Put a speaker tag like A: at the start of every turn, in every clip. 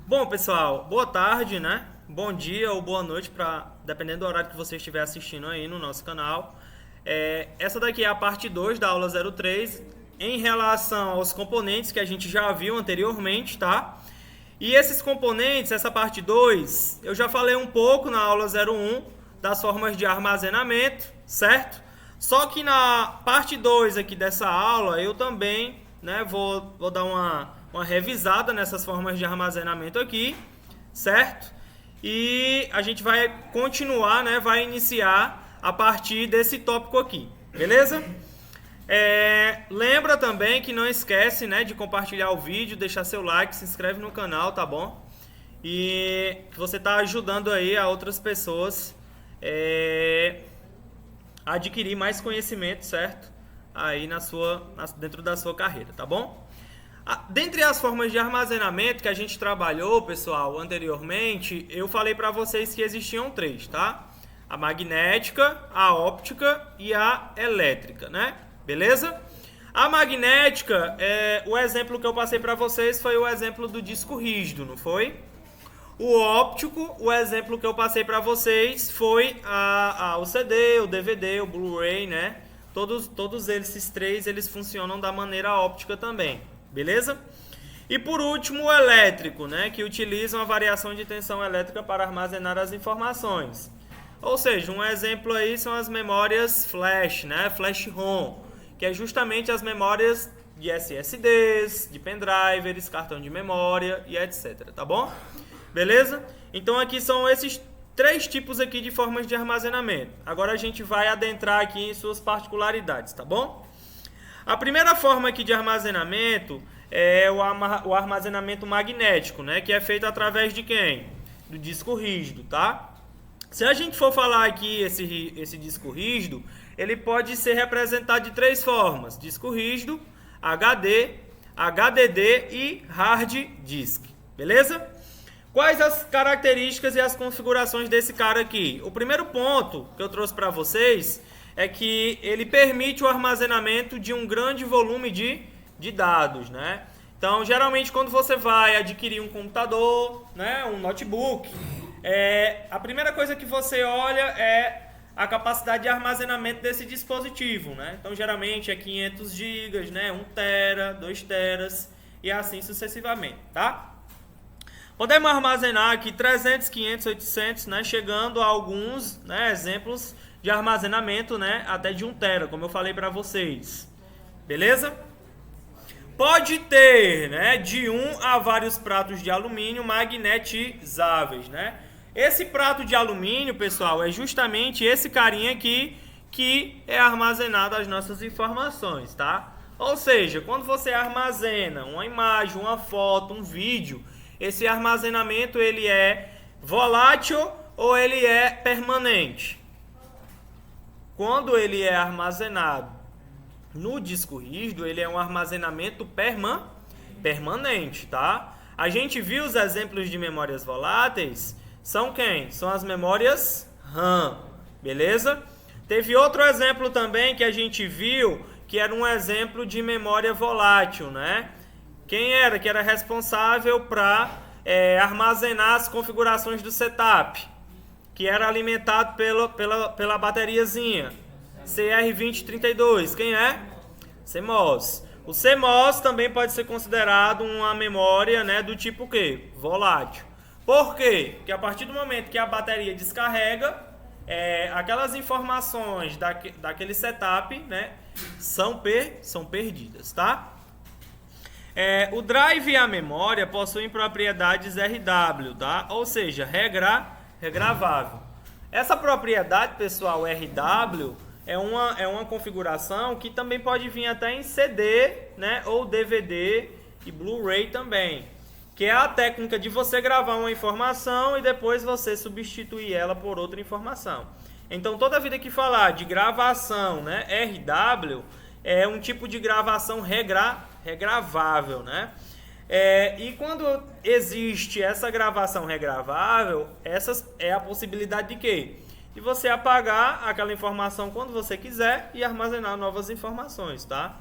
A: Bom, pessoal, boa tarde, né? Bom dia ou boa noite, dependendo do horário que você estiver assistindo aí no nosso canal. Essa daqui é a parte 2 da aula 03, em relação aos componentes que a gente já viu anteriormente, tá? E esses componentes, essa parte 2, eu já falei um pouco na aula 01 das formas de armazenamento, certo? Só que na parte 2 aqui dessa aula, eu também, né, vou dar uma revisada nessas formas de armazenamento aqui, certo? E a gente vai continuar, né, vai iniciar a partir desse tópico aqui, beleza? Lembra também que não esquece, né, de compartilhar o vídeo, deixar seu like, se inscreve no canal, tá bom? E você está ajudando aí a outras pessoas a adquirir mais conhecimento, certo? Aí dentro da sua carreira, tá bom? Dentre as formas de armazenamento que a gente trabalhou, pessoal, anteriormente, eu falei para vocês que existiam 3, tá? A magnética, a óptica e a elétrica, né? Beleza? A magnética, o exemplo que eu passei para vocês foi o exemplo do disco rígido, não foi? O óptico, o exemplo que eu passei para vocês foi o CD, o DVD, o Blu-ray, né? Todos esses 3, eles funcionam da maneira óptica também, beleza? E por último, o elétrico, né? Que utiliza uma variação de tensão elétrica para armazenar as informações. Ou seja, um exemplo aí são as memórias flash, né? Flash ROM, que é justamente as memórias de SSDs, de pendrivers, cartão de memória e etc, tá bom? Beleza? Então aqui são esses 3 tipos aqui de formas de armazenamento. Agora a gente vai adentrar aqui em suas particularidades, tá bom? A primeira forma aqui de armazenamento é o armazenamento magnético, né? Que é feito através de quem? Do disco rígido, tá? Se a gente for falar aqui esse disco rígido, ele pode ser representado de 3 formas: disco rígido, HD, HDD e hard disk, beleza? Quais as características e as configurações desse cara aqui? O primeiro ponto que eu trouxe para vocês é que ele permite o armazenamento de um grande volume de dados, né? Então, geralmente, quando você vai adquirir um computador, né, um notebook, a primeira coisa que você olha é a capacidade de armazenamento desse dispositivo, né? Então, geralmente é 500 GB, né, 1 TB, 2 TB e assim sucessivamente, tá? Podemos armazenar aqui 300, 500, 800, né, chegando a alguns, né, exemplos de armazenamento, né, até de 1 TB, como eu falei para vocês. Beleza? Pode ter, né, de 1 a vários pratos de alumínio magnetizáveis, né? Esse prato de alumínio, pessoal, é justamente esse carinha aqui que é armazenado as nossas informações, tá? Ou seja, quando você armazena uma imagem, uma foto, um vídeo, esse armazenamento ele é volátil ou ele é permanente? Quando ele é armazenado no disco rígido, ele é um armazenamento permanente, tá? A gente viu os exemplos de memórias voláteis, são quem? São as memórias RAM, beleza? Teve outro exemplo também que a gente viu, que era um exemplo de memória volátil, né? Quem era? Que era responsável para armazenar as configurações do setup, que era alimentado pela bateriazinha CR2032. Quem é? CMOS. O CMOS também pode ser considerado uma memória, né, do tipo quê? Volátil. Por quê? Porque a partir do momento que a bateria descarrega, aquelas informações daquele setup, né, são perdidas, tá? O drive e a memória possuem propriedades RW, tá? Ou seja, regravável. Essa propriedade, pessoal, RW, é uma configuração que também pode vir até em CD, né? Ou DVD e Blu-ray também. Que é a técnica de você gravar uma informação e depois você substituir ela por outra informação. Então, toda vida que falar de gravação, né, RW, é um tipo de gravação regravável, né? E quando existe essa gravação regravável, essa é a possibilidade de quê? De você apagar aquela informação quando você quiser e armazenar novas informações, tá?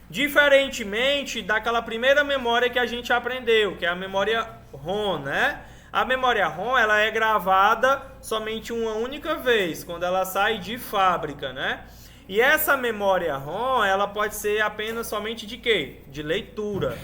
A: Diferentemente daquela primeira memória que a gente aprendeu, que é a memória ROM, né? A memória ROM, ela é gravada somente uma única vez, quando ela sai de fábrica, né? E essa memória ROM, ela pode ser apenas somente de quê? De leitura.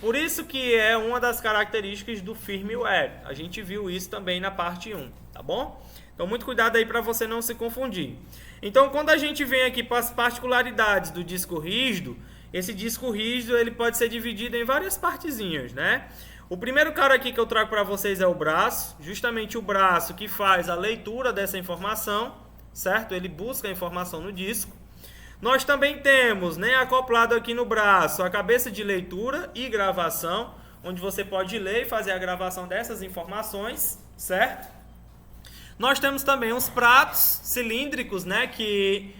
A: Por isso que é uma das características do firmware. A gente viu isso também na parte 1, tá bom? Então, muito cuidado aí para você não se confundir. Então, quando a gente vem aqui para as particularidades do disco rígido, esse disco rígido ele pode ser dividido em várias partezinhas, né? O primeiro cara aqui que eu trago para vocês é o braço, justamente o braço que faz a leitura dessa informação, certo? Ele busca a informação no disco. Nós também temos, né, acoplado aqui no braço a cabeça de leitura e gravação, onde você pode ler e fazer a gravação dessas informações, certo? Nós temos também os pratos cilíndricos, né, que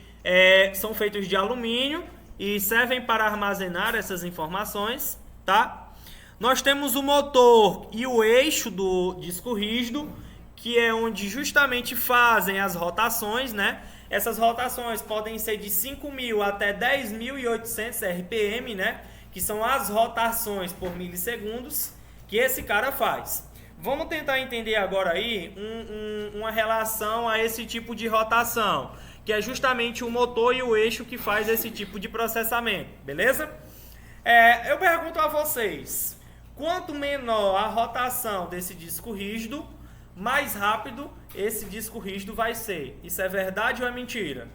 A: são feitos de alumínio e servem para armazenar essas informações, tá? Nós temos o motor e o eixo do disco rígido, que é onde justamente fazem as rotações, né? Essas rotações podem ser de 5.000 até 10.800 RPM, né? Que são as rotações por milissegundos que esse cara faz. Vamos tentar entender agora aí uma relação a esse tipo de rotação, que é justamente o motor e o eixo que faz esse tipo de processamento, beleza? Eu pergunto a vocês, quanto menor a rotação desse disco rígido, mais rápido esse disco rígido vai ser. Isso é verdade ou é mentira?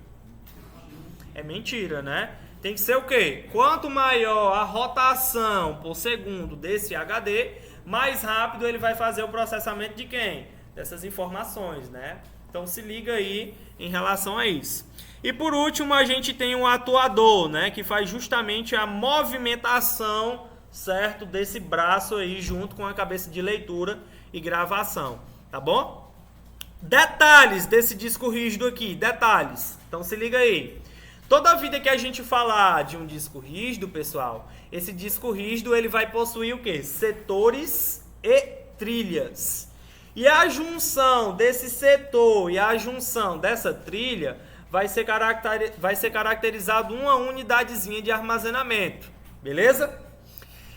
A: É mentira, né? Tem que ser o quê? Quanto maior a rotação por segundo desse HD, mais rápido ele vai fazer o processamento de quem? Dessas informações, né? Então se liga aí em relação a isso. E por último a gente tem um atuador, né? Que faz justamente a movimentação, certo? Desse braço aí junto com a cabeça de leitura e gravação. Tá bom? Detalhes desse disco rígido aqui, detalhes. Então se liga aí. Toda vida que a gente falar de um disco rígido, pessoal, esse disco rígido ele vai possuir o quê? Setores e trilhas. E a junção desse setor e a junção dessa trilha vai ser caracterizado uma unidadezinha de armazenamento. Beleza?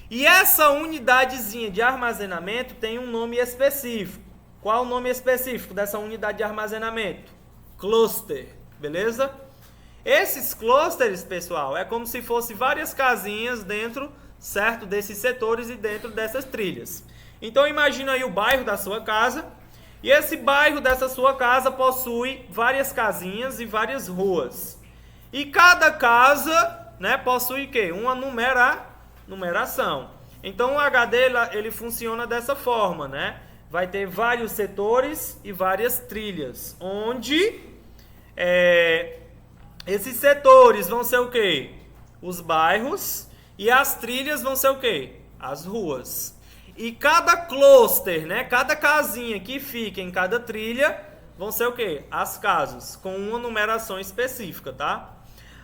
A: E essa unidadezinha de armazenamento tem um nome específico. Qual o nome específico dessa unidade de armazenamento? Cluster, beleza? Esses clusters, pessoal, é como se fossem várias casinhas dentro, certo, desses setores e dentro dessas trilhas. Então imagina aí o bairro da sua casa, e esse bairro dessa sua casa possui várias casinhas e várias ruas. E cada casa, né, possui o quê? Uma numeração. Então o HD ele funciona dessa forma, né? Vai ter vários setores e várias trilhas, onde esses setores vão ser o quê? Os bairros, e as trilhas vão ser o quê? As ruas. E cada cluster, né? Cada casinha que fica em cada trilha vão ser o quê? As casas, com uma numeração específica, tá?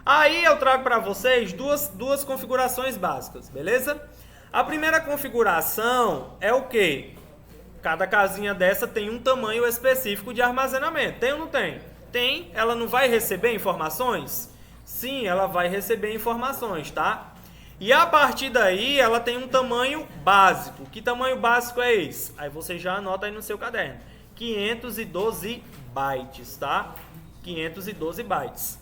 A: Aí eu trago para vocês duas configurações básicas, beleza? A primeira configuração é o quê? Cada casinha dessa tem um tamanho específico de armazenamento. Tem ou não tem? Tem. Ela não vai receber informações? Sim, ela vai receber informações, tá? E a partir daí, ela tem um tamanho básico. Que tamanho básico é esse? Aí você já anota aí no seu caderno. 512 bytes, tá? 512 bytes.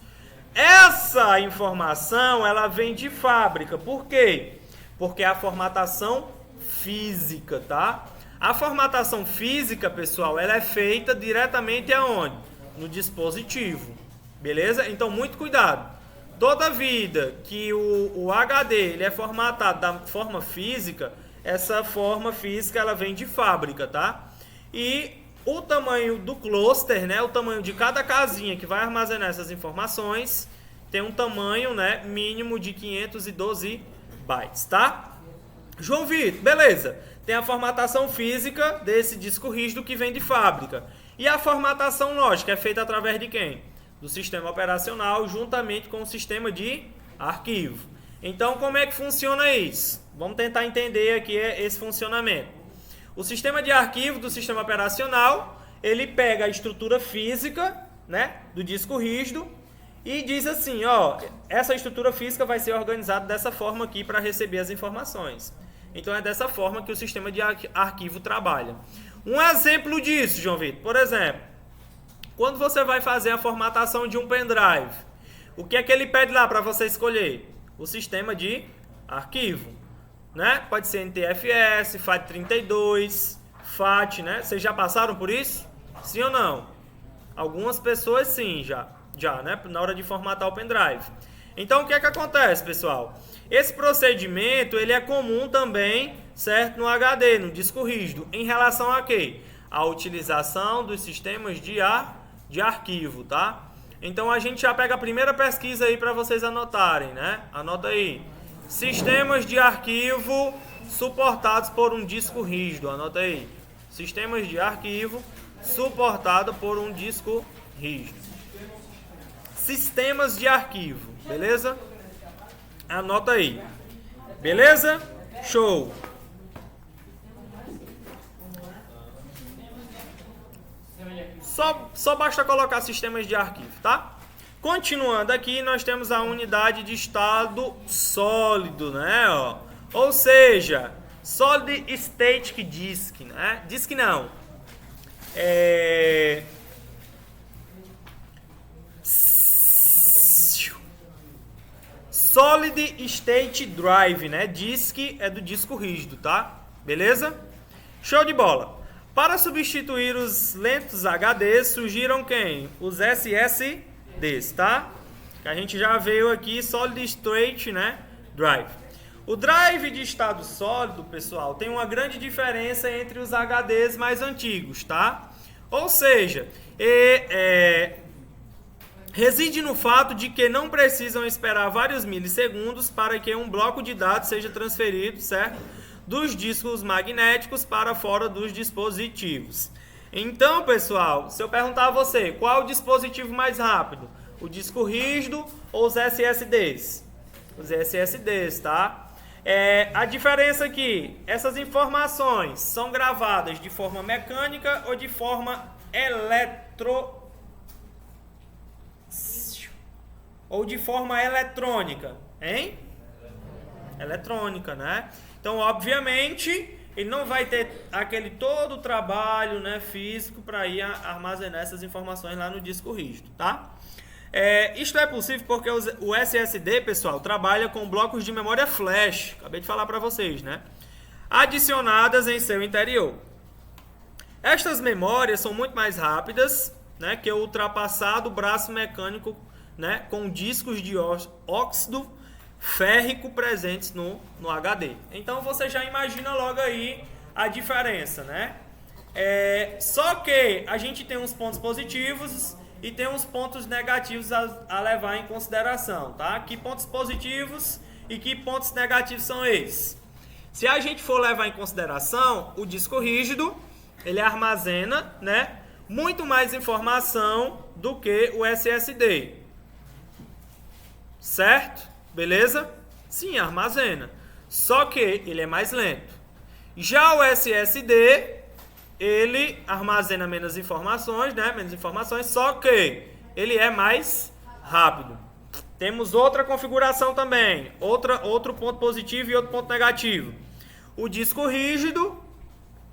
A: Essa informação, ela vem de fábrica. Por quê? Porque é a formatação física, tá? A formatação física, pessoal, ela é feita diretamente aonde? No dispositivo, beleza? Então, muito cuidado. Toda vida que o HD ele é formatado da forma física, essa forma física ela vem de fábrica, tá? E o tamanho do cluster, né? O tamanho de cada casinha que vai armazenar essas informações tem um tamanho, né, mínimo de 512 bytes, tá? João Vitor, beleza. Tem a formatação física desse disco rígido que vem de fábrica. E a formatação lógica é feita através de quem? Do sistema operacional, juntamente com o sistema de arquivo. Então, como é que funciona isso? Vamos tentar entender aqui esse funcionamento. O sistema de arquivo do sistema operacional, ele pega a estrutura física, né, do disco rígido e diz assim, ó, essa estrutura física vai ser organizada dessa forma aqui para receber as informações. Então é dessa forma que o sistema de arquivo trabalha. Um exemplo disso, João Vitor, por exemplo, quando você vai fazer a formatação de um pendrive, o que é que ele pede lá para você escolher? O sistema de arquivo, né? Pode ser NTFS, FAT32, FAT, né? Vocês já passaram por isso? Sim ou não? Algumas pessoas sim, já, né? Na hora de formatar o pendrive. Então, o que é que acontece, pessoal? Esse procedimento, ele é comum também, certo? No HD, no disco rígido. Em relação a quê? A utilização dos sistemas de arquivo, tá? Então, a gente já pega a primeira pesquisa aí para vocês anotarem, né? Anota aí. Sistemas de arquivo suportados por um disco rígido. Anota aí. Sistemas de arquivo suportado por um disco rígido. Sistemas de arquivo, beleza? Anota aí. Beleza? Show! Só basta colocar sistemas de arquivo, tá? Continuando aqui, nós temos a unidade de estado sólido, né? Ó. Ou seja, Solid State Disk, né? Disk não. Solid State Drive, né? Disk é do disco rígido, tá? Beleza? Show de bola. Para substituir os lentos HDs, surgiram quem? Os SSDs, tá? Que a gente já veio aqui, Solid State, né? Drive. O drive de estado sólido, pessoal, tem uma grande diferença entre os HDs mais antigos, tá? Ou seja, reside no fato de que não precisam esperar vários milissegundos para que um bloco de dados seja transferido, certo? Dos discos magnéticos para fora dos dispositivos. Então, pessoal, se eu perguntar a você, qual é o dispositivo mais rápido? O disco rígido ou os SSDs? Os SSDs, tá? A diferença aqui, essas informações são gravadas de forma mecânica ou de forma eletrônica, hein? Eletrônica, né? Então, obviamente, ele não vai ter aquele todo o trabalho, né, físico para ir armazenar essas informações lá no disco rígido, tá? Isto é possível porque o SSD, pessoal, trabalha com blocos de memória flash, acabei de falar para vocês, né? Adicionadas em seu interior. Estas memórias são muito mais rápidas, né, que o ultrapassado braço mecânico, né, com discos de óxido férrico presentes no HD. Então você já imagina logo aí a diferença, né? Só que a gente tem uns pontos positivos e tem uns pontos negativos a levar em consideração, tá? Que pontos positivos e que pontos negativos são esses? Se a gente for levar em consideração, o disco rígido, ele armazena, né, muito mais informação do que o SSD. Certo? Beleza? Sim, armazena. Só que ele é mais lento. Já o SSD, ele armazena menos informações, né? Menos informações, só que ele é mais rápido. Temos outra configuração também. Outro ponto positivo e outro ponto negativo. O disco rígido,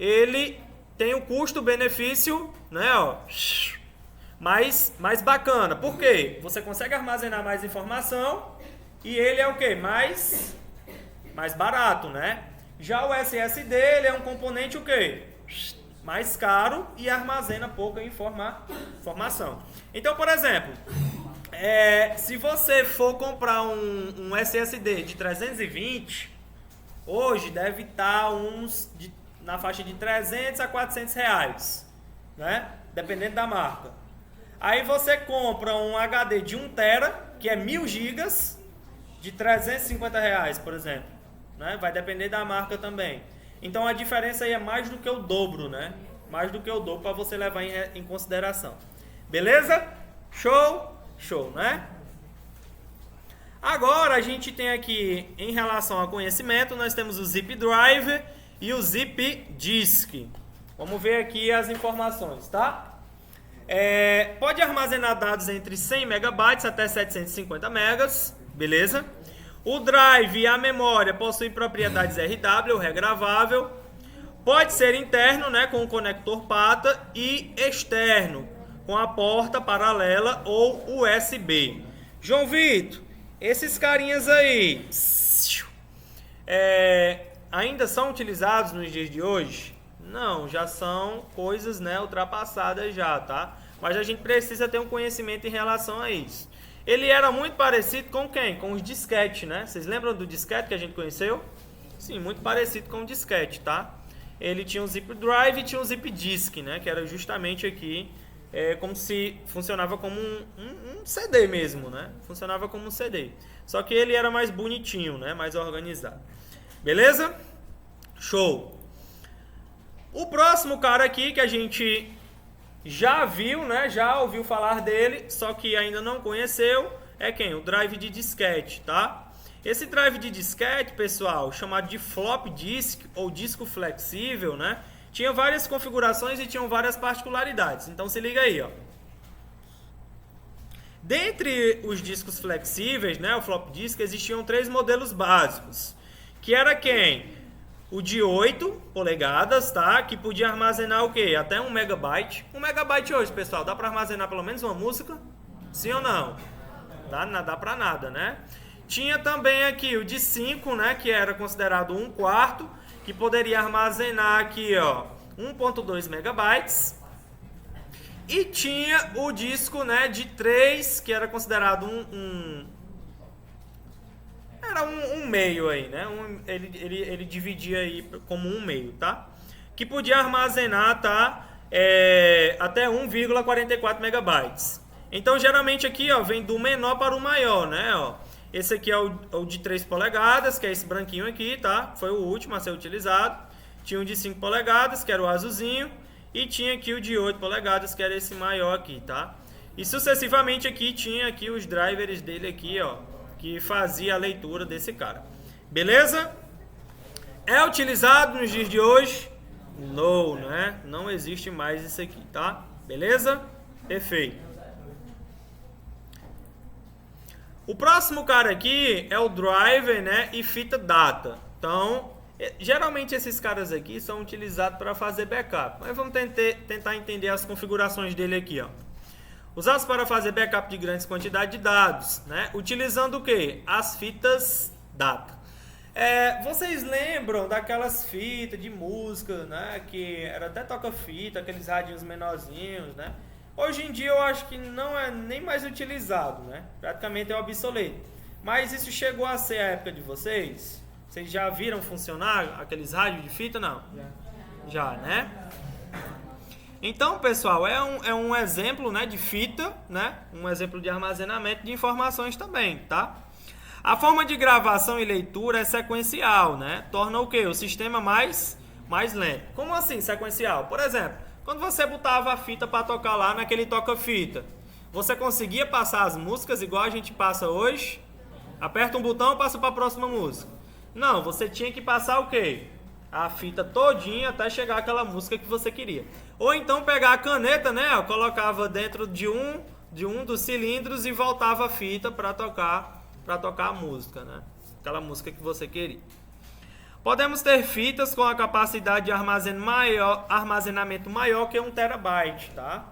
A: ele tem o custo-benefício, né? Ó, mais bacana. Por quê? Você consegue armazenar mais informação e ele é o quê? Mais barato, né? Já o SSD, ele é um componente o quê? Mais caro e armazena pouca informação. Então, por exemplo, se você for comprar um SSD de 320, hoje deve estar na faixa de 300 a 400 reais, né? Dependendo da marca. Aí você compra um HD de 1 TB, que é 1000 GB, de 350 reais, por exemplo, né? Vai depender da marca também. Então a diferença aí é mais do que o dobro, né? Mais do que o dobro para você levar em consideração. Beleza? Show? Show, né? Agora a gente tem aqui, em relação ao conhecimento, nós temos o Zip Drive e o Zip Disk. Vamos ver aqui as informações, tá? Pode armazenar dados entre 100 megabytes até 750 megas, beleza? O drive e a memória possuem propriedades RW, regravável. Pode ser interno, né, com o conector PATA, e externo, com a porta paralela ou USB. João Vitor, esses carinhas aí ainda são utilizados nos dias de hoje? Não, já são coisas, né, ultrapassadas já, tá? Mas a gente precisa ter um conhecimento em relação a isso. Ele era muito parecido com quem? Com os disquete, né? Vocês lembram do disquete que a gente conheceu? Sim, muito parecido com o disquete, tá? Ele tinha um zip drive e tinha um zip disk, né? Que era justamente aqui, como se funcionava como um CD mesmo, né? Funcionava como um CD. Só que ele era mais bonitinho, né? Mais organizado. Beleza? Show! O próximo cara aqui que a gente já viu, né? Já ouviu falar dele, só que ainda não conheceu, é quem? O drive de disquete, tá? Esse drive de disquete, pessoal, chamado de flop disk ou disco flexível, né? Tinha várias configurações e tinham várias particularidades. Então se liga aí, ó. Dentre os discos flexíveis, né, o flop disk, existiam 3 modelos básicos, que era quem? O de 8 polegadas, tá? Que podia armazenar o quê? Até 1 megabyte. 1 megabyte hoje, pessoal, dá para armazenar pelo menos uma música? Sim ou não? Dá para nada, né? Tinha também aqui o de 5, né? Que era considerado 1/4, que poderia armazenar aqui, ó, 1.2 megabytes. E tinha o disco, né, de 3, que era considerado era um meio aí, né? Ele dividia aí como um meio, tá? Que podia armazenar, tá? Até 1,44 megabytes. Então, geralmente aqui, ó, vem do menor para o maior, né? Ó, esse aqui é o de 3 polegadas, que é esse branquinho aqui, tá? Foi o último a ser utilizado. Tinha o de 5 polegadas, que era o azulzinho. E tinha aqui o de 8 polegadas, que era esse maior aqui, tá? E sucessivamente aqui tinha aqui os drivers dele aqui, ó, que fazia a leitura desse cara. Beleza? É utilizado nos dias de hoje? Não, né? Não existe mais isso aqui, tá? Beleza? Perfeito. O próximo cara aqui é o driver, né? E fita data. Então, geralmente esses caras aqui são utilizados para fazer backup. Mas vamos tentar entender as configurações dele aqui, ó. Usados para fazer backup de grandes quantidades de dados, né? Utilizando o que? As fitas data. Vocês lembram daquelas fitas de música, né? Que era até toca-fita, aqueles radinhos menorzinhos, né? Hoje em dia eu acho que não é nem mais utilizado, né? Praticamente é obsoleto. Mas isso chegou a ser a época de vocês? Vocês já viram funcionar aqueles rádios de fita? Não? Já, né? Então, pessoal, é um exemplo, né, de fita, né? Um exemplo de armazenamento de informações também, tá? A forma de gravação e leitura é sequencial, né? Torna o quê? O sistema mais lento. Como assim sequencial? Por exemplo, quando você botava a fita para tocar lá naquele toca-fita, você conseguia passar as músicas igual a gente passa hoje? Aperta um botão e passa para a próxima música. Não, você tinha que passar o quê? A fita todinha até chegar aquela música que você queria. Ou então pegar a caneta, né? Ó, colocava dentro de um dos cilindros e voltava a fita para tocar a música, né? Aquela música que você queria. Podemos ter fitas com a capacidade de armazenamento maior que 1 terabyte, tá?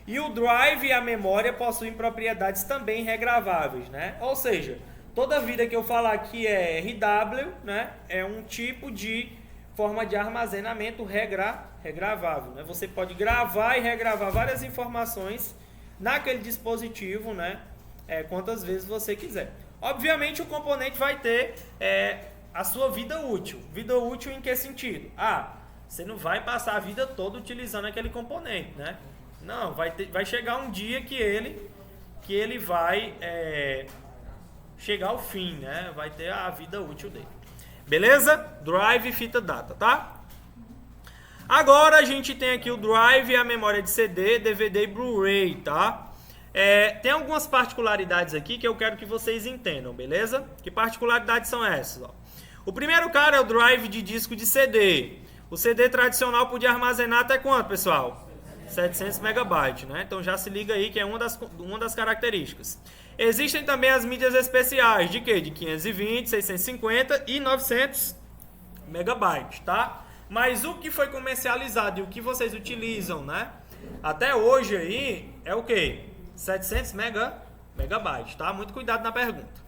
A: E o drive e a memória possuem propriedades também regraváveis, né? Ou seja, toda vida que eu falar aqui é RW, né? É um tipo de forma de armazenamento regravável, né? Você pode gravar e regravar várias informações naquele dispositivo, né? Quantas vezes você quiser. Obviamente o componente vai ter a sua vida útil. Vida útil em que sentido? Você não vai passar a vida toda utilizando aquele componente, né? Não, vai chegar um dia que ele vai chegar ao fim, né? Vai ter a vida útil dele. Beleza? Drive e fita data, tá? Agora a gente tem aqui o drive e a memória de CD, DVD e Blu-ray, tá? Tem algumas particularidades aqui que eu quero que vocês entendam, beleza? Que particularidades são essas? Ó? O primeiro cara é o drive de disco de CD. O CD tradicional podia armazenar até quanto, pessoal? 700 MB, né? Então já se liga aí que é uma das características. Existem também as mídias especiais, de quê? De 520, 650 e 900 MB, tá? Mas o que foi comercializado e o que vocês utilizam, né? Até hoje aí é o quê? 700 megabytes, tá? Muito cuidado na pergunta.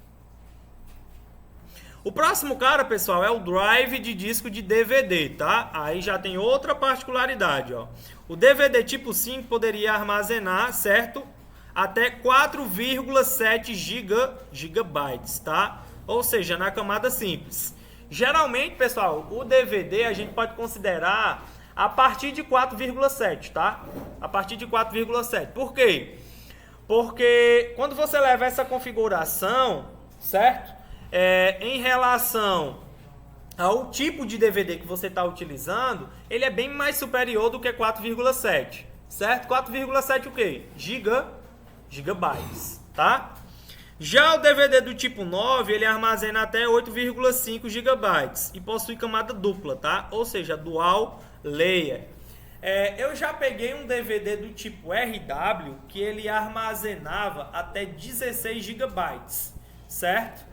A: O próximo cara, pessoal, é o drive de disco de DVD, tá? Aí já tem outra particularidade, ó. O DVD tipo 5 poderia armazenar, certo? Até 4,7 gigabytes, tá? Ou seja, na camada simples. Geralmente, pessoal, o DVD a gente pode considerar a partir de 4,7, tá? A partir de 4,7. Por quê? Porque quando você leva essa configuração, certo? Em relação ao tipo de DVD que você está utilizando, ele é bem mais superior do que 4,7, certo? 4,7 o quê? Gigabytes, tá? Já o DVD do tipo 9, ele armazena até 8,5 gigabytes e possui camada dupla, tá? Ou seja, dual layer. Eu já peguei um DVD do tipo RW que ele armazenava até 16 gigabytes, certo?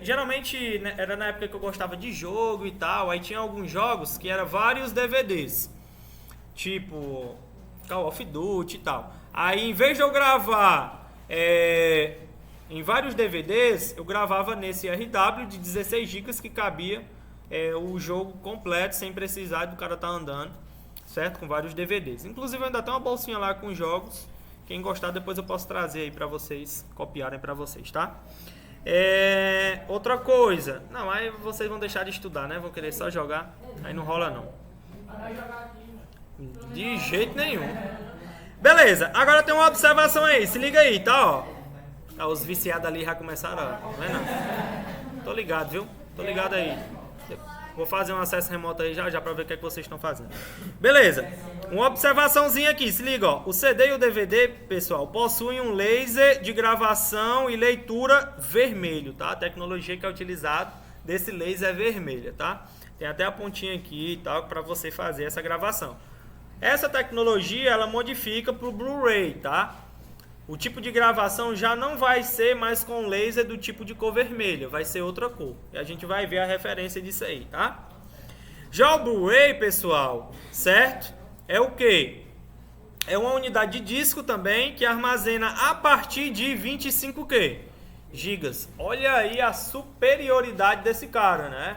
A: Geralmente, né, era na época que eu gostava de jogo e tal, aí tinha alguns jogos que eram vários DVDs, tipo Call of Duty e tal. Aí, em vez de eu gravar em vários DVDs, eu gravava nesse RW de 16 GB que cabia o jogo completo, sem precisar do cara estar andando, certo? Com vários DVDs. Inclusive, ainda tem uma bolsinha lá com jogos. Quem gostar, depois eu posso trazer aí pra vocês, copiarem pra vocês, tá? Outra coisa, não, aí vocês vão deixar de estudar, né? Vão querer só jogar, aí não rola não. De jeito nenhum. Beleza, agora tem uma observação aí, se liga aí, tá? Ó, os viciados ali já começaram, ó, não é não? Tô ligado, viu? Tô ligado aí. Vou fazer um acesso remoto aí já pra ver o que é que vocês estão fazendo. Beleza, uma observaçãozinha aqui, se liga, ó. O CD e o DVD, pessoal, possuem um laser de gravação e leitura vermelho, tá? A tecnologia que é utilizada desse laser é vermelha, tá? Tem até a pontinha aqui e tal pra você fazer essa gravação. Essa tecnologia, ela modifica pro Blu-ray, tá? O tipo de gravação já não vai ser mais com laser do tipo de cor vermelha, vai ser outra cor. E a gente vai ver a referência disso aí, tá? Já o Blu-ray, pessoal, certo? É o quê? É uma unidade de disco também que armazena a partir de 25 gigas. Olha aí a superioridade desse cara, né?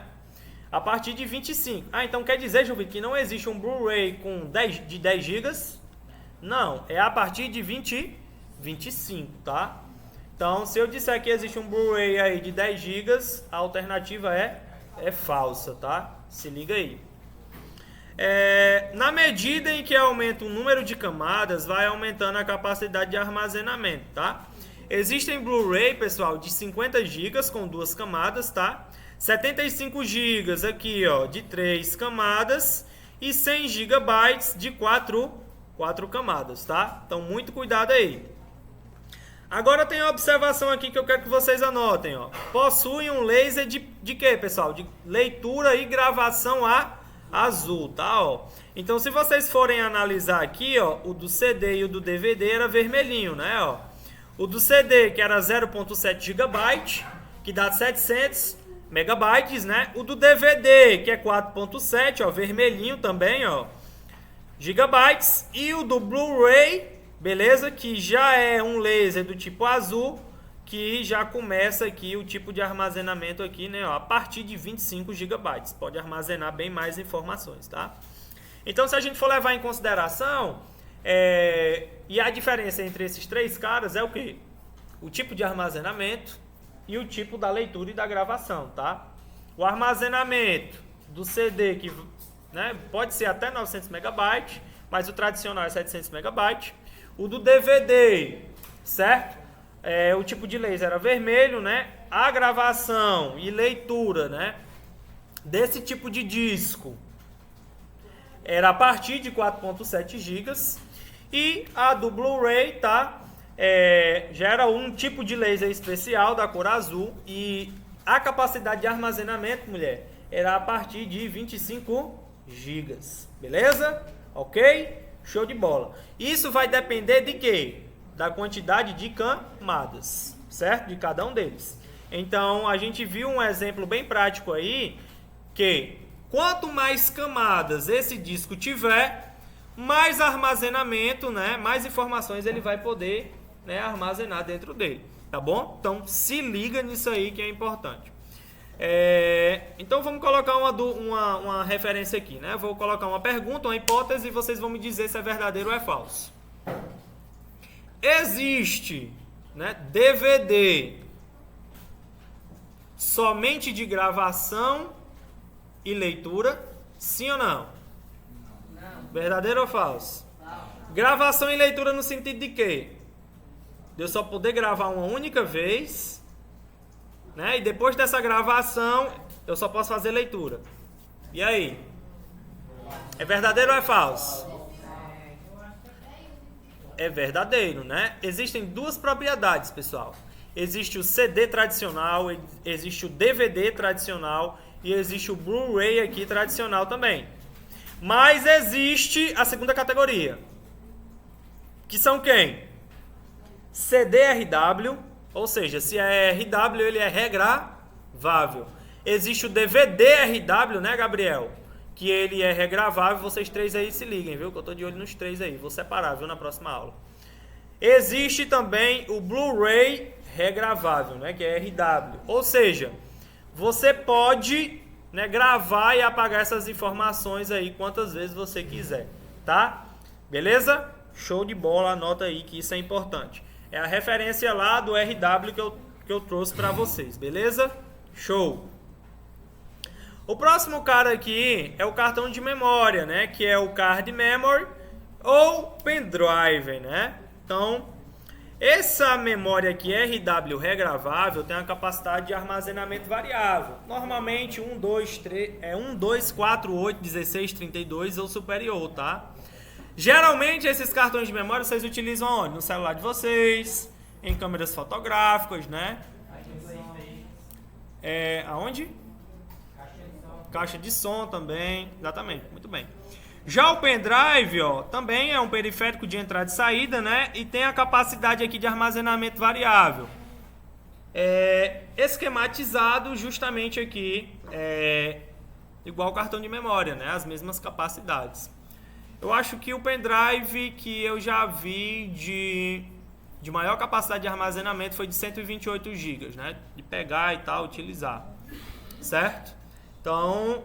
A: A partir de 25. Ah, então quer dizer, Jovem, que não existe um Blu-ray com 10 gigas? Não, é a partir de 25, tá? Então, se eu disser que existe um Blu-ray aí de 10 GB, a alternativa é falsa, tá? Se liga aí. Na medida em que aumenta o número de camadas, vai aumentando a capacidade de armazenamento, tá? Existem Blu-ray, pessoal, de 50 GB com 2 camadas, tá? 75 GB aqui, ó, de 3 camadas e 100 GB de 4 camadas, tá? Então, muito cuidado aí. Agora tem uma observação aqui que eu quero que vocês anotem, ó. Possui um laser de quê, pessoal? De leitura e gravação a azul, tá, ó. Então, se vocês forem analisar aqui, ó, o do CD e o do DVD era vermelhinho, né, ó. O do CD, que era 0.7 GB, que dá 700 megabytes, né? O do DVD, que é 4.7, ó, vermelhinho também, ó, gigabytes. E o do Blu-ray, beleza? Que já é um laser do tipo azul, que já começa aqui o tipo de armazenamento aqui, né? Ó, a partir de 25 GB. Pode armazenar bem mais informações, tá? Então, se a gente for levar em consideração, e a diferença entre esses três caras é o quê? O tipo de armazenamento e o tipo da leitura e da gravação, tá? O armazenamento do CD, que, né, pode ser até 900 MB, mas o tradicional é 700 MB. O do DVD, certo? O tipo de laser era vermelho, né? A gravação e leitura, né, desse tipo de disco era a partir de 4.7 GB. E a do Blu-ray, tá? Já era um tipo de laser especial da cor azul. E a capacidade de armazenamento, mulher, era a partir de 25 GB. Beleza? Ok? Show de bola. Isso vai depender de quê? Da quantidade de camadas, certo? De cada um deles. Então, a gente viu um exemplo bem prático aí, que quanto mais camadas esse disco tiver, mais armazenamento, né? Mais informações ele vai poder, né, armazenar dentro dele, tá bom? Então, se liga nisso aí que é importante. Então vamos colocar uma referência aqui, né? Vou colocar uma pergunta, uma hipótese e vocês vão me dizer se é verdadeiro ou é falso. Existe, né, DVD somente de gravação e leitura? Sim ou não? Não. Verdadeiro ou falso? Não. Gravação e leitura no sentido de quê? De eu só poder gravar uma única vez, né? E depois dessa gravação, eu só posso fazer leitura. E aí? É verdadeiro ou é falso? É verdadeiro, né? Existem duas propriedades, pessoal. Existe o CD tradicional, existe o DVD tradicional e existe o Blu-ray aqui tradicional também. Mas existe a segunda categoria, que são quem? CD-RW, ou seja, se é RW, ele é regravável. Existe o DVD-RW, né, Gabriel? Que ele é regravável. Vocês três aí se liguem, viu? Que eu tô de olho nos três aí. Vou separar, viu, na próxima aula. Existe também o Blu-ray regravável, né, que é RW. Ou seja, você pode, né, gravar e apagar essas informações aí quantas vezes você quiser, tá? Beleza? Show de bola, anota aí que isso é importante. É a referência lá do RW que eu trouxe para vocês, beleza? Show! O próximo cara aqui é o cartão de memória, né? Que é o card memory ou pendrive, né? Então, essa memória aqui RW regravável tem a capacidade de armazenamento variável. Normalmente 1, 2, 4, 8, 16, 32 ou superior, tá? Geralmente esses cartões de memória vocês utilizam onde? No celular de vocês, em câmeras fotográficas, né? Aonde? Caixa de som também, exatamente, muito bem. Já o pendrive, ó, também é um periférico de entrada e saída, né? E tem a capacidade aqui de armazenamento variável. Esquematizado justamente aqui, igual o cartão de memória, né? As mesmas capacidades. Eu acho que o pendrive que eu já vi de maior capacidade de armazenamento foi de 128 GB, né? De pegar e tal, utilizar, certo? Então,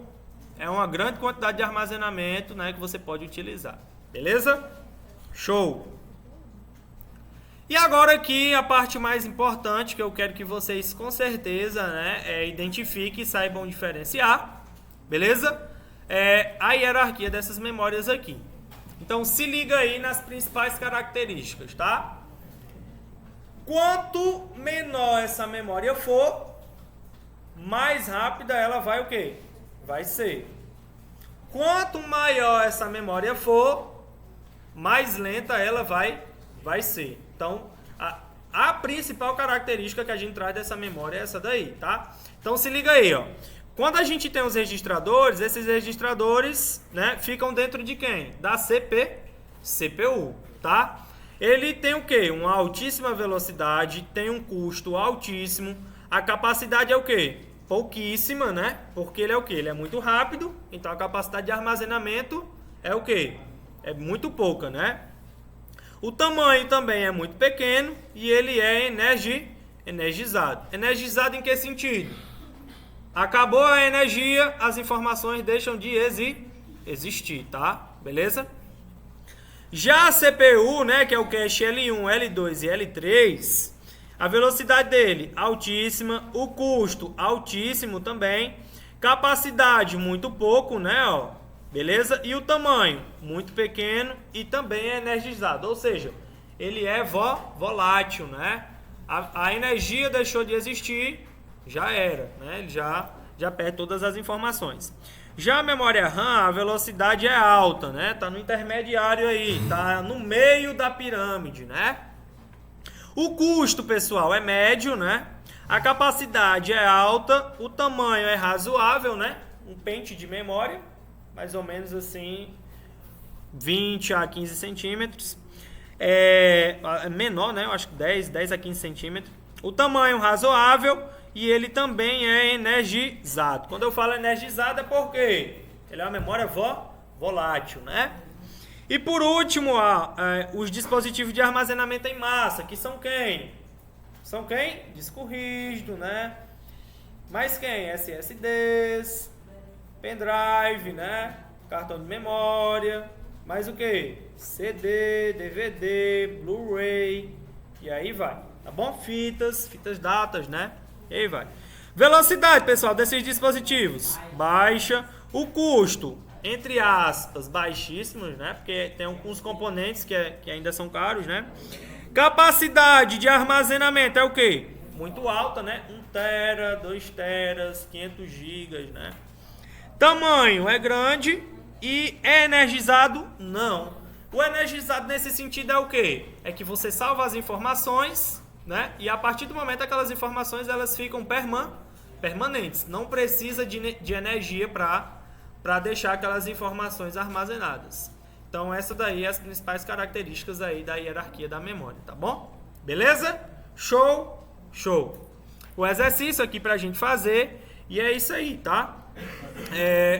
A: é uma grande quantidade de armazenamento, né, que você pode utilizar, beleza? Show! E agora aqui a parte mais importante que eu quero que vocês com certeza, né, identifiquem e saibam diferenciar, beleza? É a hierarquia dessas memórias aqui. Então se liga aí nas principais características, tá? Quanto menor essa memória for, mais rápida ela vai o quê? Vai ser. Quanto maior essa memória for, mais lenta ela vai ser. Então, a principal característica que a gente traz dessa memória é essa daí, tá? Então se liga aí, ó. Quando a gente tem os registradores, esses registradores, né, ficam dentro de quem? Da CPU, tá? Ele tem o quê? Uma altíssima velocidade, tem um custo altíssimo. A capacidade é o quê? Pouquíssima, né? Porque ele é o quê? Ele é muito rápido, então a capacidade de armazenamento é o quê? É muito pouca, né? O tamanho também é muito pequeno e ele é energizado. Energizado em que sentido? Acabou a energia, as informações deixam de existir, tá? Beleza? Já a CPU, né, que é o cache L1, L2 e L3, a velocidade dele altíssima, o custo altíssimo também, capacidade muito pouco, né, ó, beleza? E o tamanho muito pequeno e também é energizado, ou seja, ele é volátil, né? A energia deixou de existir, já era, né? Ele já perde todas as informações. Já a memória RAM, a velocidade é alta, né? Tá no intermediário aí, tá no meio da pirâmide, né? O custo, pessoal, é médio, né? A capacidade é alta, o tamanho é razoável, né? Um pente de memória, mais ou menos assim, 20 a 15 centímetros. É menor, né? Eu acho que 10 a 15 centímetros. O tamanho razoável e ele também é energizado. Quando eu falo energizado é porque ele é uma memória volátil, né? E por último, os dispositivos de armazenamento em massa, que são quem? São quem? Disco rígido, né? Mas quem? SSDs, pendrive, né? Cartão de memória, mais o que? CD, DVD, Blu-ray, e aí vai, tá bom? Fitas datas, né? E aí vai. Velocidade, pessoal, desses dispositivos, baixa. O custo, entre aspas, baixíssimos, né? Porque tem alguns componentes que ainda são caros, né? Capacidade de armazenamento é o quê? Muito alta, né? 1 tera, 2 teras, 500 gigas, né? Tamanho é grande e é energizado? Não. O energizado nesse sentido é o quê? É que você salva as informações, né? E a partir do momento aquelas informações elas ficam permanentes. Não precisa de energia para deixar aquelas informações armazenadas. Então essa daí é as principais características aí da hierarquia da memória, tá bom? Beleza? Show? Show. O exercício aqui pra gente fazer e é isso aí, tá?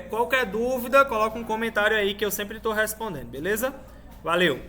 A: Qualquer dúvida, coloca um comentário aí que eu sempre estou respondendo, beleza? Valeu!